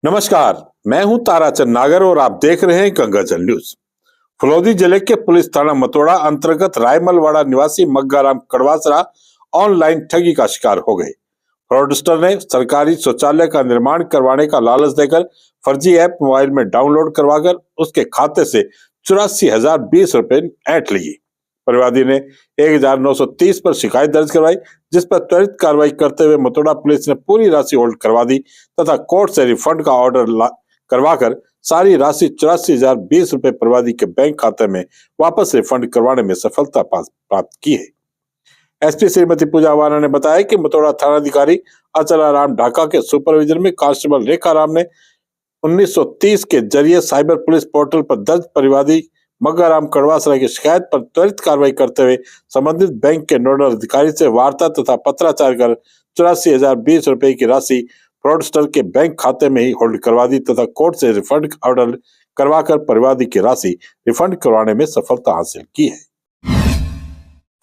नमस्कार, मैं हूं ताराचंद नागर और आप देख रहे हैं गंगाजल न्यूज। फलौदी जिले के पुलिस थाना मतोड़ा अंतर्गत रायमलवाड़ा निवासी मग्गाराम कड़वासरा ऑनलाइन ठगी का शिकार हो गए। फ्रॉडस्टर ने सरकारी शौचालय का निर्माण करवाने का लालच देकर फर्जी ऐप मोबाइल में डाउनलोड करवाकर उसके खाते से 84,020 रुपए ऐंठ लिए। परिवादी ने 1,930 पर शिकायत दर्ज करवाई, जिस पर त्वरित कार्रवाई करते हुए मतोड़ा पुलिस ने पूरी राशि होल्ड करवा दी तथा कोर्ट से रिफंड का ऑर्डर करवाकर सारी राशि 84,020 रुपए परिवादी के बैंक खाते में वापस रिफंड करवाने में सफलता प्राप्त की है। एसपी श्रीमती पूजा वाना ने बताया कि मतोड़ा थानाधिकारी अचलाराम ढाका के सुपरविजन में कांस्टेबल रेखाराम ने 1930 के जरिए साइबर पुलिस पोर्टल पर दर्ज परिवादी मग्गाराम कड़वासरा की शिकायत पर त्वरित कार्रवाई करते हुए संबंधित बैंक के नोडल अधिकारी से वार्ता तथा पत्राचार कर 84,020 रुपए की राशि फ्रॉडस्टर के बैंक खाते में ही होल्ड करवा दी तथा कोर्ट से रिफंड ऑर्डर करवाकर परिवादी की राशि रिफंड करवाने में सफलता हासिल की है।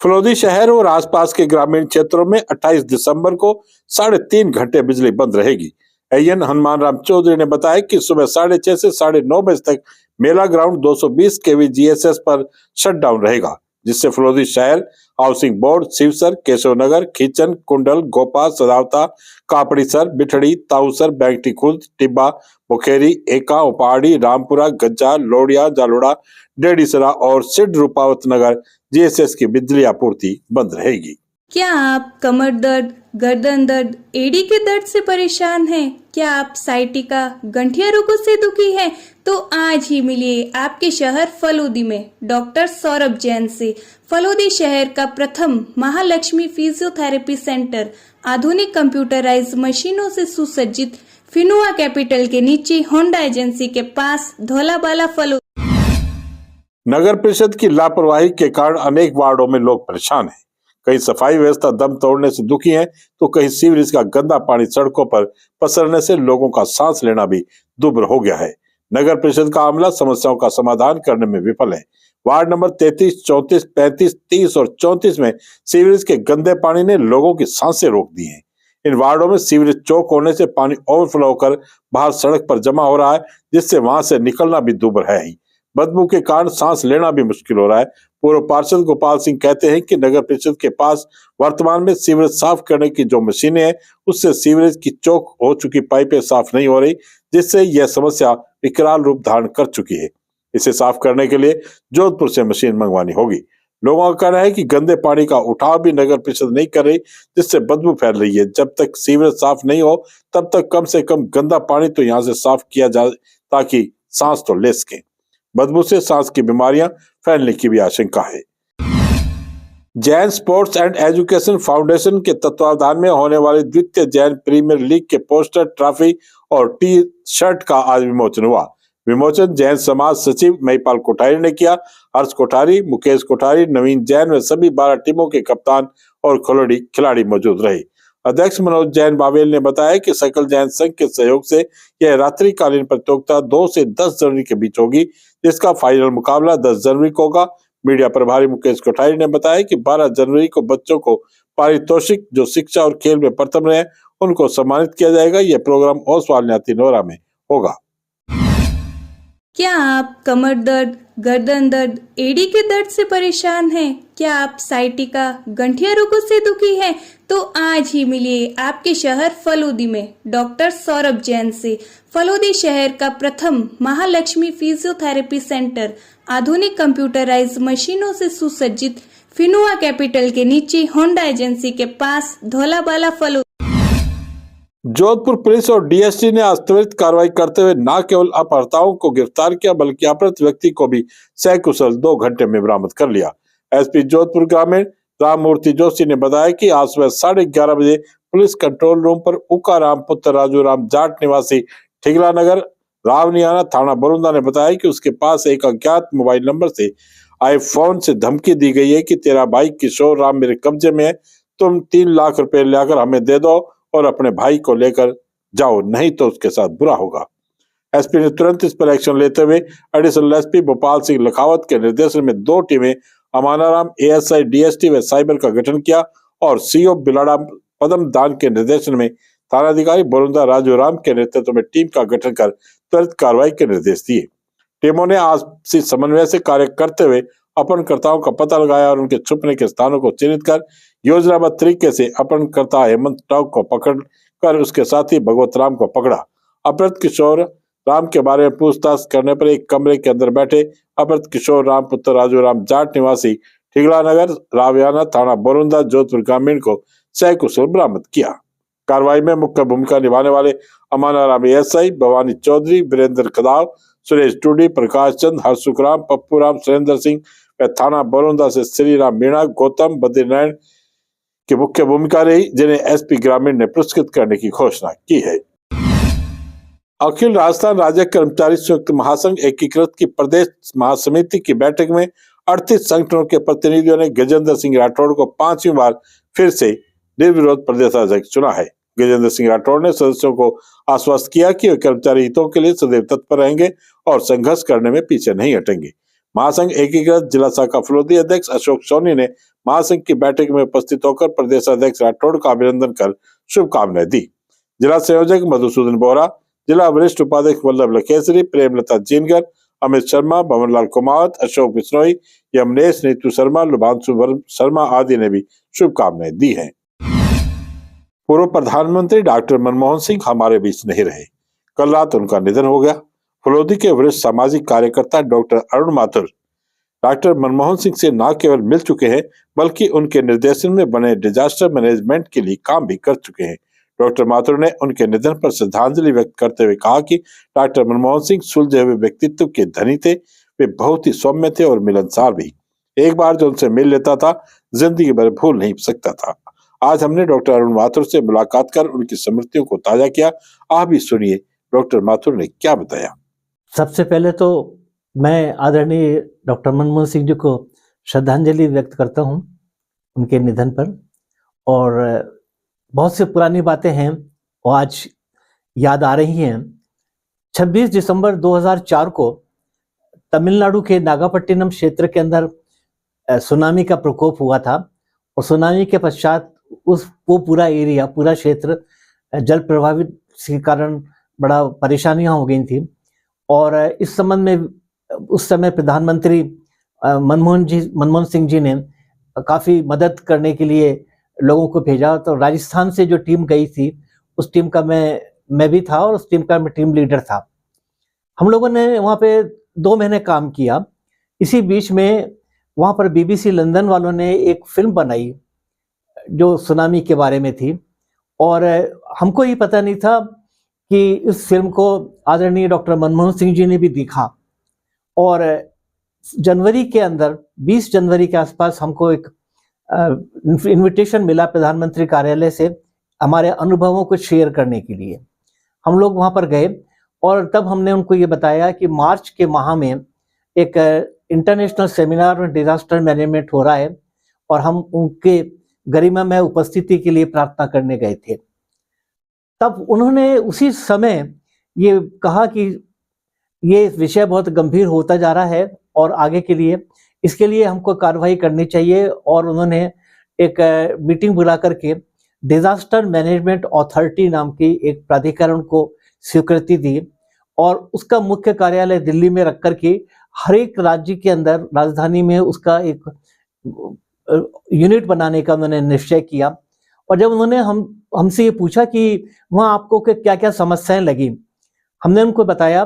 फलौदी शहर और आसपास के ग्रामीण क्षेत्रों में 28 दिसंबर को 3.5 घंटे बिजली बंद रहेगी। एएन हनुमान राम चौधरी ने बताया कि सुबह 6:30 से 9:30 बजे तक मेला ग्राउंड 220 केवी जीएसएस पर शटडाउन रहेगा, जिससे फलौदी शहर, हाउसिंग बोर्ड, शिवसर, केशवनगर, खीचन, कुंडल, गोपा, सदावता, कापड़ीसर, बिठड़ी, ताऊसर, बैंकटी खुर्द, टिब्बा, मुखेरी, एका, उपाड़ी, रामपुरा, गज्जा, लोडिया, जालोड़ा, डेडीसरा और सिड रूपावत नगर जीएसएस की बिजली आपूर्ति बंद रहेगी। क्या आप कमर दर्द, गर्दन दर्द, एड़ी के दर्द से परेशान हैं? क्या आप साइटिका, गंठिया रोगों से दुखी हैं? तो आज ही मिलिए आपके शहर फलौदी में डॉक्टर सौरभ जैन से। फलौदी शहर का प्रथम महालक्ष्मी फिजियोथेरेपी सेंटर आधुनिक कंप्यूटराइज्ड मशीनों से सुसज्जित फिनुआ कैपिटल के नीचे होंडा एजेंसी के पास धौलाबाला फलौदी। नगर परिषद की लापरवाही के कारण अनेक वार्डों में लोग परेशान हैं। कहीं सफाई व्यवस्था दम तोड़ने से दुखी है तो कहीं सीवरेज का गंदा पानी सड़कों पर पसरने से लोगों का सांस लेना भी दुभर हो गया है। नगर परिषद का अमला समस्याओं का समाधान करने में विफल है। वार्ड नंबर 33, 34, 35, 30 और 34 में सीवरेज के गंदे पानी ने लोगों की सांसें रोक दी हैं। इन वार्डों में सीवरेज चौक होने से पानी ओवरफ्लो होकर बाहर सड़क पर जमा हो रहा है, जिससे वहां से निकलना भी दुभर है ही। बदबू के कारण सांस लेना भी मुश्किल हो रहा है। पूर्व पार्षद गोपाल सिंह कहते हैं कि नगर परिषद के पास वर्तमान में सीवरेज साफ करने की जो मशीनें हैं, उससे सीवरेज की चौक हो चुकी पाइपें साफ नहीं हो रही, जिससे यह समस्या विकराल रूप धारण कर चुकी है। इसे साफ करने के लिए जोधपुर से मशीन मंगवानी होगी। लोगों का कहना है कि गंदे पानी का उठाव भी नगर परिषद नहीं कर रही, जिससे बदबू फैल रही है। जब तक सीवरेज साफ नहीं हो तब तक कम से कम गंदा पानी तो यहाँ से साफ किया जाए ताकि सांस तो ले सके। बदबू से सांस की बीमारियां फैलने की भी आशंका है। Jain sports and education foundation के तत्वावधान में होने वाली द्वितीय जैन प्रीमियर लीग के पोस्टर, ट्रॉफी और टी शर्ट का आज विमोचन हुआ। विमोचन जैन समाज सचिव महिपाल कोठारी ने किया। हर्ष कोठारी, मुकेश कोठारी, नवीन जैन व सभी 12 टीमों के कप्तान और खिलाड़ी मौजूद रहे। अध्यक्ष मनोज जैन बावेल ने बताया कि सकल जैन संघ के सहयोग से यह रात्रिकालीन प्रतियोगिता 2 से 10 जनवरी के बीच होगी, जिसका फाइनल मुकाबला 10 जनवरी को होगा। मीडिया प्रभारी मुकेश कोठारी ने बताया कि 12 जनवरी को बच्चों को पारितोषिक जो शिक्षा और खेल में प्रथम रहे उनको सम्मानित किया जाएगा। यह प्रोग्राम ओसवाल न्याती नोरा में होगा। क्या आप कमर दर्द, गर्दन दर्द, एड़ी के दर्द से परेशान हैं? क्या आप साइटिका, गंठिया रोगों से दुखी हैं? तो आज ही मिलिए आपके शहर फलौदी में डॉक्टर सौरभ जैन से। फलौदी शहर का प्रथम महालक्ष्मी फिजियोथेरेपी सेंटर आधुनिक कंप्यूटराइज्ड मशीनों से सुसज्जित फिनुआ कैपिटल के नीचे होंडा एजेंसी के पास धौलाबाला फलौदी। जोधपुर पुलिस और डीएसटी ने आज त्वरित कार्रवाई करते हुए न केवल अपहर्ताओं को गिरफ्तार किया बल्कि अपहृत व्यक्ति को भी सकुशल 2 घंटे में बरामद कर लिया। एसपी जोधपुर ग्रामीण राममूर्ति जोशी ने बताया कि आज सुबह 11:30 बजे पुलिस कंट्रोल रूम पर उकाराम पुत्र राजू राम जाट निवासी ठिगला नगर रावनियाना थाना बरुंदा ने बताया कि उसके पास एक अज्ञात मोबाइल नंबर से आए फोन से धमकी दी गई है कि तेरा भाई किशोर राम मेरे कब्जे में है, तुम 3 लाख रुपए लाकर हमें दे दो और अपने भाई को लेकर जाओ, नहीं तो उसके साथ बुरा होगा। एसपी ने तुरंत इस पर एक्शन लेते हुए एडिशनल एसपी भोपाल सिंह लखावत के निर्देशन में 2 टीमें अमानाराम, एएसआई, डीएसटी व साइबर का गठन किया और सीओ बिलाड़ा पदम दान के निर्देशन में थानाधिकारी बोरुंदा राजू राम के नेतृत्व में टीम का गठन कर त्वरित कार्रवाई के निर्देश दिए। टीमों ने आपसी समन्वय से कार्य करते हुए अपहरणकर्ताओं का पता लगाया और उनके छुपने के स्थानों को चिन्हित कर योजनाबद्ध तरीके से अपहरणकर्ता हेमंत टाउक को पकड़ कर उसके साथी भगवत राम को पकड़ा। अपहृत किशोर राम के बारे में पूछताछ करने पर एक कमरे के अंदर बैठे अपहृत किशोर राम पुत्र राजू राम जाट निवासी ठिगला नगर रावियाना थाना बोरुंदा जोधपुर ग्रामीण को सकुशल बरामद किया। कार्रवाई में मुख्य भूमिका निभाने वाले अमाना राम एएसआई, भवानी चौधरी, वीरेंद्र कदाव, सुरेश टूडी, प्रकाश चंद, हरसुख राम, पप्पू राम, सुरेंद्र सिंह व थाना बोरुंदा से श्री राम मीणा, गौतम बद्रीनारायण की मुख्य भूमिका रही, जिन्हें एसपी ग्रामीण ने पुरस्कृत करने की घोषणा की है। अखिल राजस्थान राज्य कर्मचारी संयुक्त महासंघ एकीकृत की प्रदेश महासमिति की बैठक में 38 संगठनों के प्रतिनिधियों ने गजेंद्र सिंह राठौड़ को 5वीं बार फिर से निर्विरोध प्रदेशाध्यक्ष चुना है। गजेंद्र सिंह राठौड़ ने सदस्यों को आश्वस्त किया कि वे कर्मचारी हितों के लिए सदैव तत्पर रहेंगे और संघर्ष करने में पीछे नहीं हटेंगे। महासंघ एकीकृत जिला शाखा फलोदी अध्यक्ष अशोक सोनी ने महासंघ की बैठक में उपस्थित होकर प्रदेशाध्यक्ष राठौड़ का अभिनंदन कर शुभकामनाएं दी। जिला संयोजक मधुसूदन बोहरा, जिला वरिष्ठ उपाध्यक्ष वल्लभ लखेसरी, प्रेमलता जीनगर, अमित शर्मा, भवनलाल कुमावत, अशोक बिश्नोई, यमनेश, नीतू शर्मा, लुभांशु शर्मा आदि ने भी शुभकामनाएं दी हैं। पूर्व प्रधानमंत्री डॉक्टर मनमोहन सिंह हमारे बीच नहीं रहे। कल रात उनका निधन हो गया। फलोदी के वरिष्ठ सामाजिक कार्यकर्ता डॉक्टर अरुण माथुर डॉक्टर मनमोहन सिंह से न केवल मिल चुके हैं बल्कि उनके निर्देशन में बने डिजास्टर मैनेजमेंट के लिए काम भी कर चुके हैं। डॉक्टर माथुर ने उनके निधन पर श्रद्धांजलि व्यक्त करते हुए कहा कि डॉक्टर मनमोहन सिंह सुलझे हुए व्यक्तित्व के धनी थे। वे बहुत ही सौम्य थे और मिलनसार भी। एक बार जो उनसे मिल लेता था जिंदगी भर भूल नहीं सकता था। आज हमने डॉक्टर अरुण माथुर से मुलाकात कर उनकी स्मृतियों को ताजा किया। आप भी सुनिए डॉक्टर माथुर ने क्या बताया। सबसे पहले तो मैं आदरणीय डॉक्टर मनमोहन सिंह जी को श्रद्धांजलि व्यक्त करता हूं उनके निधन पर। और बहुत सी पुरानी बातें हैं वो आज याद आ रही हैं। 26 दिसंबर 2004 को तमिलनाडु के नागापट्टिनम क्षेत्र के अंदर सुनामी का प्रकोप हुआ था और सुनामी के पश्चात वो पूरा एरिया, पूरा क्षेत्र जल प्रभावित के कारण बड़ा परेशानियां हो गई थी। और इस संबंध में उस समय प्रधानमंत्री मनमोहन सिंह जी ने काफ़ी मदद करने के लिए लोगों को भेजा। तो राजस्थान से जो टीम गई थी उस टीम का मैं भी था और उस टीम का मैं टीम लीडर था। हम लोगों ने वहाँ पे 2 महीने काम किया। इसी बीच में वहाँ पर BBC लंदन वालों ने एक फिल्म बनाई जो सुनामी के बारे में थी और हमको ये पता नहीं था कि इस फिल्म को आदरणीय डॉक्टर मनमोहन सिंह जी ने भी देखा। और जनवरी के अंदर 20 जनवरी के आसपास हमको एक इनविटेशन मिला प्रधानमंत्री कार्यालय से हमारे अनुभवों को शेयर करने के लिए। हम लोग वहाँ पर गए और तब हमने उनको ये बताया कि मार्च के माह में एक इंटरनेशनल सेमिनार में डिजास्टर मैनेजमेंट हो रहा है और हम उनके गरिमामय उपस्थिति के लिए प्रार्थना करने गए थे। तब उन्होंने उसी समय ये कहा कि ये विषय बहुत गंभीर होता जा रहा है और आगे के लिए इसके लिए हमको कार्रवाई करनी चाहिए। और उन्होंने एक मीटिंग बुला करके डिजास्टर मैनेजमेंट अथॉरिटी नाम की एक प्राधिकरण को स्वीकृति दी और उसका मुख्य कार्यालय दिल्ली में रख करके हर एक राज्य के अंदर राजधानी में उसका एक यूनिट बनाने का उन्होंने निश्चय किया। और जब उन्होंने हमसे ये पूछा कि वहाँ आपको क्या क्या समस्याएं लगी, हमने उनको बताया,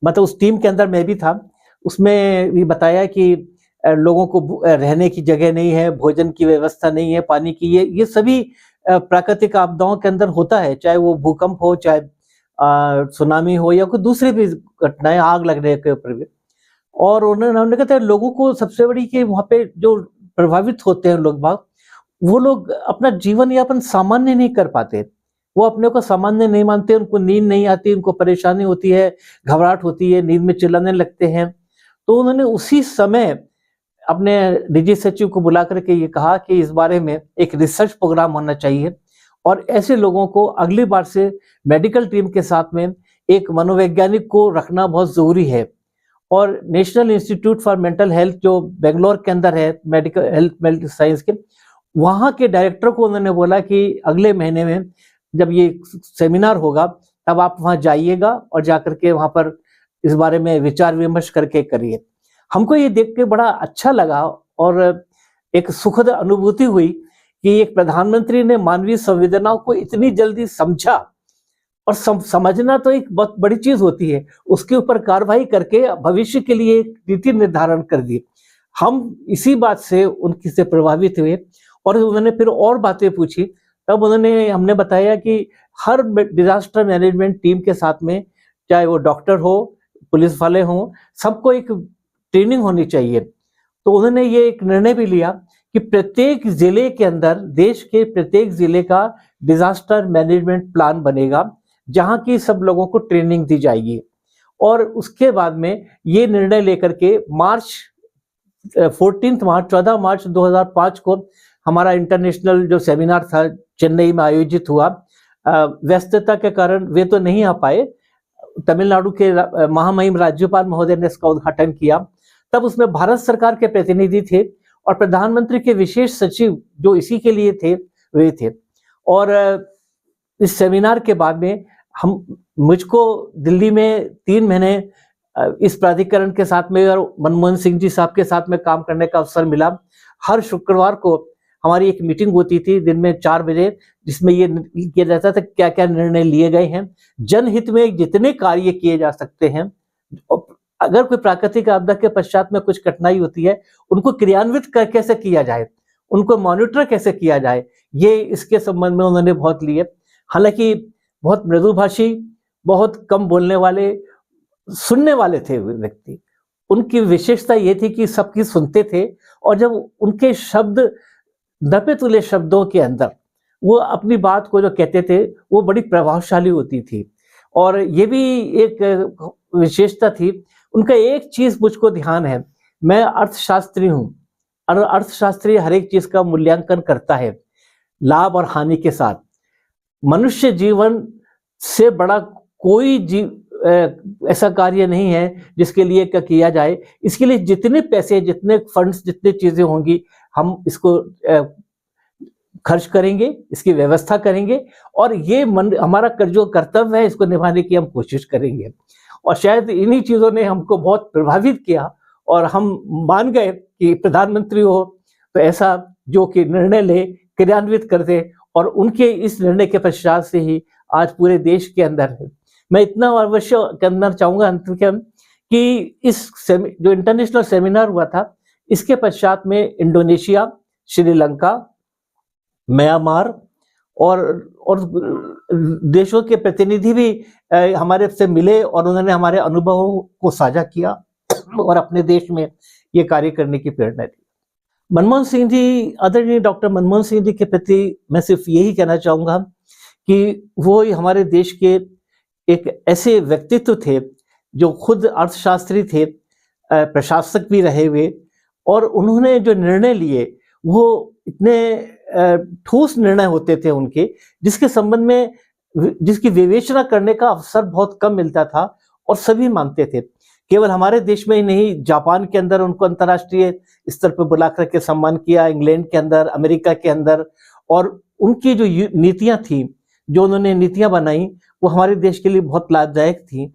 मतलब उस टीम के अंदर मैं भी था, उसमें ये बताया कि लोगों को रहने की जगह नहीं है, भोजन की व्यवस्था नहीं है, पानी की, ये सभी प्राकृतिक आपदाओं के अंदर होता है, चाहे वो भूकंप हो, चाहे सुनामी हो या कोई दूसरी भी घटनाएं, आग लगने के ऊपर भी। और उन्होंने कहते लोगों को सबसे बड़ी कि वहाँ पे जो प्रभावित होते हैं लोग बाग, वो लोग अपना जीवन यापन सामान्य नहीं कर पाते, वो अपने को सामान्य नहीं मानते, उनको नींद नहीं आती, उनको परेशानी होती है, घबराहट होती है, नींद में चिल्लाने लगते हैं। तो उन्होंने उसी समय अपने डीजी सचिव को बुला करके ये कहा कि इस बारे में एक रिसर्च प्रोग्राम होना चाहिए और ऐसे लोगों को अगली बार से मेडिकल टीम के साथ में एक मनोवैज्ञानिक को रखना बहुत जरूरी है। और national institute for mental health जो बेंगलोर के अंदर है, मेडिकल हेल्थ साइंस के, वहाँ के डायरेक्टर को उन्होंने बोला कि अगले महीने में जब ये सेमिनार होगा तब आप वहां जाइएगा और जाकर के वहां पर इस बारे में विचार विमर्श करके करिए। हमको ये देख के बड़ा अच्छा लगा और एक सुखद अनुभूति हुई कि एक प्रधानमंत्री ने मानवीय संवेदनाओं को इतनी जल्दी समझा, और समझना तो एक बहुत बड़ी चीज होती है, उसके ऊपर कार्रवाई करके भविष्य के लिए एक नीति निर्धारण कर दी। हम इसी बात से उनकी से प्रभावित हुए और उन्होंने फिर और बातें पूछी। तब हमने बताया कि हर डिजास्टर मैनेजमेंट टीम के साथ में, चाहे वो डॉक्टर हो, पुलिस वाले हो, सबको एक ट्रेनिंग होनी चाहिए। तो उन्होंने ये एक निर्णय भी लिया कि प्रत्येक जिले के अंदर, देश के प्रत्येक जिले का डिजास्टर मैनेजमेंट प्लान बनेगा, जहां की सब लोगों को ट्रेनिंग दी जाएगी। और उसके बाद में ये निर्णय लेकर के 14 मार्च 2005 को हमारा इंटरनेशनल जो सेमिनार था चेन्नई में आयोजित हुआ। व्यस्तता के कारण वे तो नहीं आ पाए, तमिलनाडु के महामहिम राज्यपाल महोदय ने इसका उद्घाटन किया। तब उसमें भारत सरकार के प्रतिनिधि थे और प्रधानमंत्री के विशेष सचिव जो इसी के लिए थे वे थे। और इस सेमिनार के बाद में मुझको दिल्ली में 3 महीने इस प्राधिकरण के साथ में और मनमोहन सिंह जी साहब के साथ में काम करने का अवसर मिला। हर शुक्रवार को हमारी एक मीटिंग होती थी दिन में 4 बजे, जिसमें ये किया जाता था क्या क्या निर्णय लिए गए हैं, जनहित में जितने कार्य किए जा सकते हैं। अगर कोई प्राकृतिक आपदा के पश्चात में कुछ कठिनाई होती है, उनको क्रियान्वित कैसे किया जाए, उनको मॉनिटर कैसे किया जाए, ये इसके संबंध में उन्होंने बहुत लिए। हालांकि बहुत मृदुभाषी, बहुत कम बोलने वाले, सुनने वाले थे व्यक्ति। उनकी विशेषता ये थी कि सबकी सुनते थे और जब उनके शब्द दबे तुले शब्दों के अंदर वो अपनी बात को जो कहते थे वो बड़ी प्रभावशाली होती थी। और ये भी एक विशेषता थी उनका। एक चीज मुझको ध्यान है, मैं अर्थशास्त्री हूँ और अर्थशास्त्री हर एक चीज का मूल्यांकन करता है लाभ और हानि के साथ। मनुष्य जीवन से बड़ा कोई ऐसा कार्य नहीं है जिसके लिए क्या किया जाए। इसके लिए जितने पैसे, जितने फंड्स, जितने चीजें होंगी, हम इसको खर्च करेंगे, इसकी व्यवस्था करेंगे और ये हमारा जो कर्तव्य है इसको निभाने की हम कोशिश करेंगे। और शायद इन्हीं चीजों ने हमको बहुत प्रभावित किया और हम मान गए कि प्रधानमंत्री हो तो ऐसा जो कि निर्णय ले, क्रियान्वित कर दे। और उनके इस निर्णय के पश्चात से ही आज पूरे देश के अंदर है। मैं इतना अवश्य करना चाहूंगा अंत में कि इस जो इंटरनेशनल सेमिनार हुआ था, इसके पश्चात में इंडोनेशिया, श्रीलंका, म्यांमार और देशों के प्रतिनिधि भी हमारे से मिले और उन्होंने हमारे अनुभवों को साझा किया और अपने देश में ये कार्य करने की प्रेरणा दी। मनमोहन सिंह जी, आदरणीय डॉक्टर मनमोहन सिंह जी के प्रति मैं सिर्फ यही कहना चाहूंगा कि वो हमारे देश के एक ऐसे व्यक्तित्व थे जो खुद अर्थशास्त्री थे, प्रशासक भी रहे हुए, और उन्होंने जो निर्णय लिए वो इतने ठोस निर्णय होते थे उनके, जिसके संबंध में जिसकी विवेचना करने का अवसर बहुत कम मिलता था और सभी मानते थे। केवल हमारे देश में ही नहीं, जापान के अंदर उनको अंतर्राष्ट्रीय स्तर पर बुला करके सम्मान किया, इंग्लैंड के अंदर, अमेरिका के अंदर। और उनकी जो नीतियां थी, जो उन्होंने नीतियां बनाई, वो हमारे देश के लिए बहुत लाभदायक थी।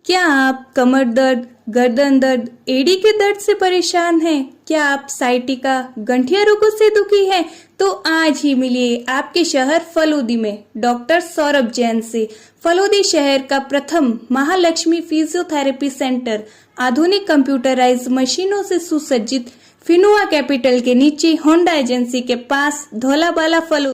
क्या आप कमर दर्द, गर्दन दर्द, एड़ी के दर्द से परेशान हैं? क्या आप साइटिका, गंठिया रोगों से दुखी हैं? तो आज ही मिलिए आपके शहर फलोदी में डॉक्टर सौरभ जैन से। फलोदी शहर का प्रथम महालक्ष्मी फिजियोथेरेपी सेंटर आधुनिक कंप्यूटराइज्ड मशीनों से सुसज्जित फिनुआ कैपिटल के नीचे होंडा एजेंसी के पास, धौलाबाला, फलोदी।